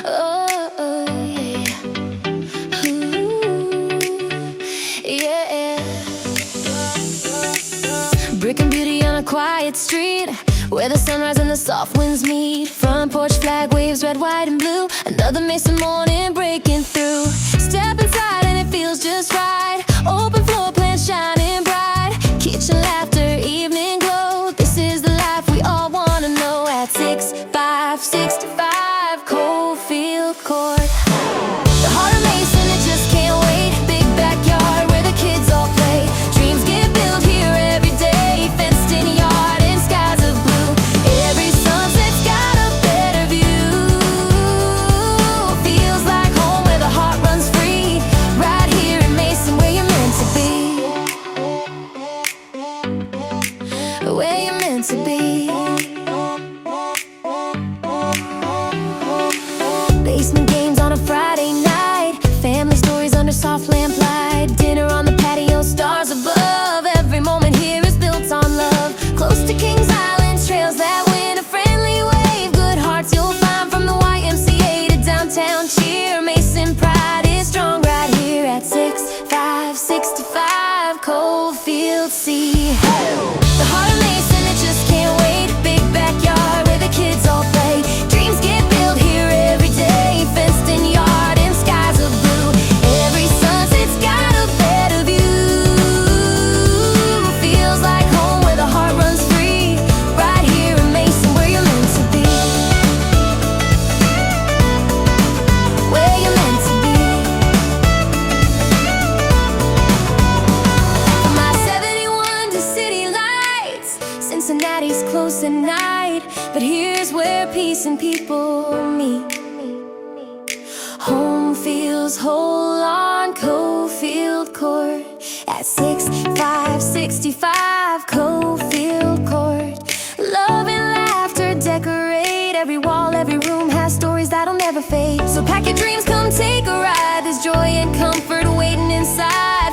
Oh, yeah. Ooh, yeah. Brick and beauty on a quiet street, where the sunrise and the soft winds meet. Front porch flag waves red, white, and blue. Another Mason morning breaking through. Step inside and it feels just right. Open floor plan shining bright. Kitchen laughter, evening glow. This is the life we all wanna know. At 6565 Covefield Court. The heart of Mason, it just can't wait. Big backyard where the kids all play. Dreams get built here every day. Fenced in yard and skies of blue. Every sunset's got a better view. Feels like home where the heart runs free. Right here in Mason, where you're meant to be. Where you're meant to be. Basement games on a Friday night. Family stories under soft lamplight. Dinner on the patio, stars above. Every moment here is built on love. Close to Kings Island, trails that win a friendly wave. Good hearts you'll find from the YMCA to downtown cheer. Mason pride is strong right here at 6565 Covefield C. The heart of Mason, it just can't wait. Big backyard where the kids all play. Dreams get built here every day. Fenced in yard and skies of blue. Every sunset's got a better view. Feels like home where the heart runs free. Right here in Mason, where you're meant to be. Where you're meant to be. From my 71 to city lights, Cincinnati's close at night, but here's where peace and people meet. Home feels whole on Covefield Court at 6565 Covefield Court. Love and laughter decorate every wall, every room has stories that'll never fade. So pack your dreams, come take a ride. There's joy and comfort waiting inside.